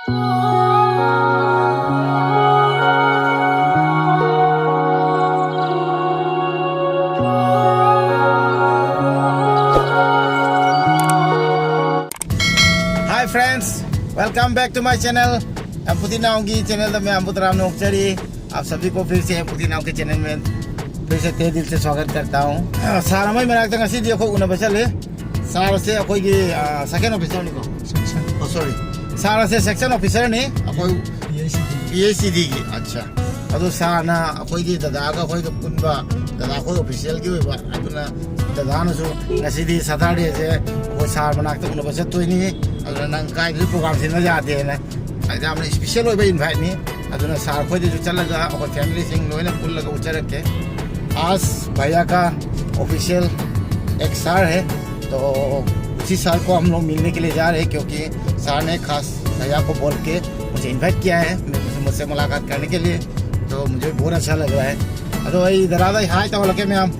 Hi friends, welcome back to my channel. I'm पुदीनाओं की channel में हम पुतराम नौकरी। आप सभी को फिर से पुदीनाओं के चैनल में फिर से तहे दिल से स्वागत करता हूँ। सारा मैं मनाक तक ऐसी देखो उन्हें बचल है। सारा से कोई की सेकंड ऑफिसर नहीं को। सॉरी, सारा से सेक्शन ऑफिसर नहीं कोई PACD की। अच्छा, अदो सारा कोई की दादा का कोई तो कुन्बा दादा कोई ऑफिशियल की हुई बात। अदुना दादा न सो नसीदी सताड़े से वो सारा मनाक तक उन्हें बचत तो ही नहीं। अदुना नंकाई भी प्रोग्राम से न जाते हैं ना। हमने स्पेशल हो इनवाइट नहीं अदुना सार खोई जो चलेगा और फैमिली सिंह लोग पुल लगा उचर के आज भैया का ऑफिशियल एक सार है तो उसी सार को हम लोग मिलने के लिए जा रहे हैं क्योंकि सार ने खास भैया को बोल के मुझे इनवाइट किया है मुझसे मुलाकात करने के लिए तो मुझे बहुत अच्छा लग रहा है। अदो भाई दरादा हाय तो लगे मैं हम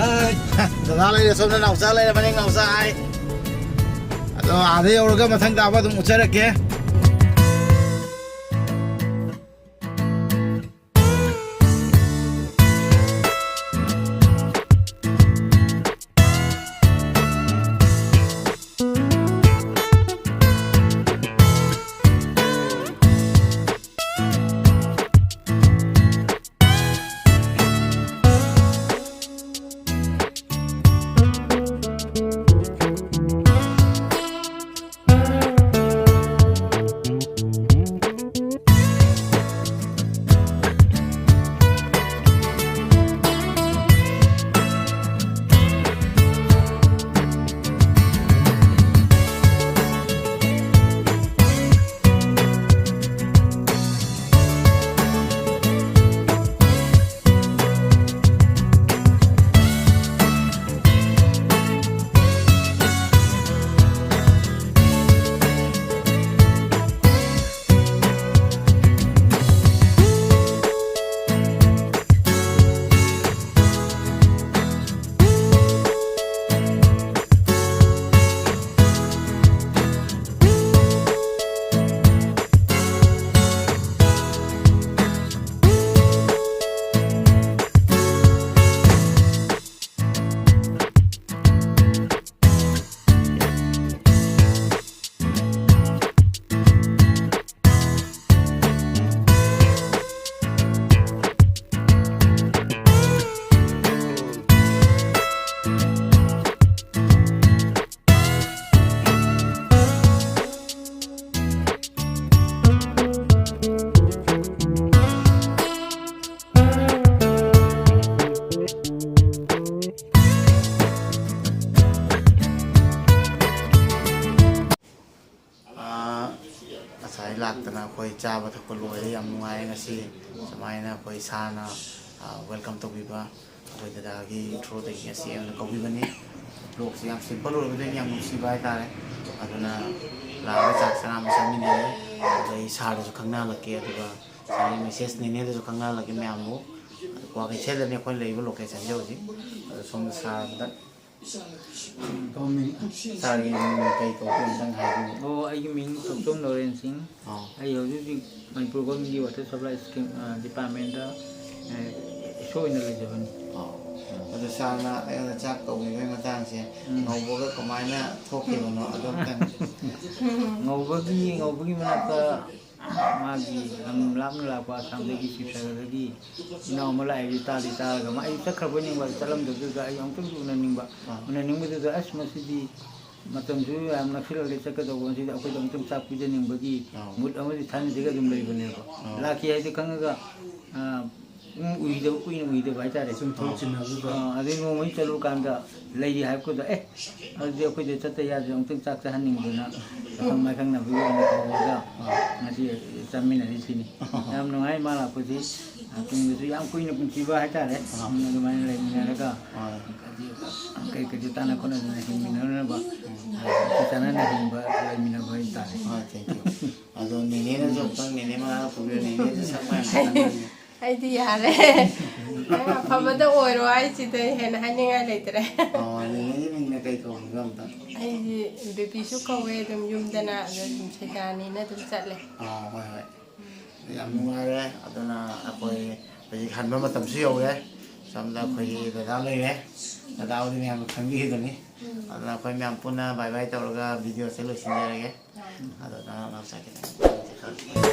हाय दादा ले सब ना उसा ले बनेगा उसा हाय अदो आधे और का मथंग दावा तुम उचर के लातना कोई चाब थक लोई नुआसी सूमायना कोई साना वेलकम तौबीबा कोई दादा की इंट्रो कौबीबनी लोग से सिंपल होसीब हाईतारे लाग चाक सना चामी सारू खाना लगे मेसेज नेने खाना लगे मैम कईसेलने अखोई लोकेशन से हजी सोम सार सारी कई कौन मिंग सोम लोरेन सिंह मनपुर गवर्नमेंट की वाटर सप्लाई स्कीम डिपार्टमेंट शो लेजबनी सारना चाक तौबीबे से नौबग कमायना थोकेबनो ngौबगी मनाता मागी हम लापन लापा सामदेगी सिपसागदगी इनाव मलाई ताली तारगा मा चखरबनी बा चलम दगा अंतम उननिंबा उननिंबदु अस मसिदी मतमजु याम नखिलले चकदोबनसी अखोय दमतम चाक पिजनिंबगी मुद अमदि थानिदिगा दुम लेबनेबा लाखि हाइदि खंगा उइदब हाइतारे अदि नोमई चलु कांदा लैदि हाइबको अदि अखोय चत यादि अंतम चाक चहनिंबना खंमा खंगनाबि अने कौगा ngasi चामिनारि सिनि याम नुंगाय मा लाखोसि तुमदसु याम कुइना पुंसिबा हाइतारे अदुमाय लेमिनारगा कई कई ताना कोना हिमिनारबा ताना हिमबा लेमिनाबा हाइतारे थैंक यू अदो नेने जो तंग नेने मा पुबे नेने सकमा आइदी यारे फबदा ओइरो आइ चिते हेन हानिङा लेतरे नेने मिंगने कई को गमता ꯑꯩꯗꯤ ꯕꯦꯕꯤꯁꯨ ꯀꯧꯋꯦ ꯑꯗꯨꯝ ꯌꯨꯝꯗꯅ ꯑꯗꯨꯝ ꯁꯩꯗꯥꯅꯤꯅ ꯑꯗꯨꯝ ꯆꯠꯂꯦ ꯍꯣꯏ ꯍꯣꯏ ꯌꯥꯝ ꯅꯨꯡꯉꯥꯏꯔꯦ ꯑꯗꯨꯅ ꯑꯩꯈꯣꯏ ꯍꯧꯖꯤꯛ ꯍꯟꯕ ꯃꯇꯝꯁꯨ ꯌꯧꯔꯦ ꯁꯣꯝꯗ ꯑꯩꯈꯣꯏꯒꯤ ꯗꯗꯥ ꯂꯩꯔꯦ ꯗꯗꯥ ꯍꯧꯗꯤ ꯃꯌꯥꯝꯅ ꯈꯪꯕꯤꯈꯤꯗꯨꯅꯤ ꯑꯗꯨꯅ ꯑꯩꯈꯣꯏ ꯃꯌꯥꯝ ꯄꯨꯟꯅ ꯕꯥꯏ ꯕꯥꯏ ꯇꯧꯔꯒ ꯚꯤꯗꯤꯑꯣꯁꯦ ꯂꯣꯏꯁꯤꯟꯖꯔꯒꯦ ꯑꯗꯨꯅ ꯉꯥꯎꯆꯥꯈꯤꯗꯪ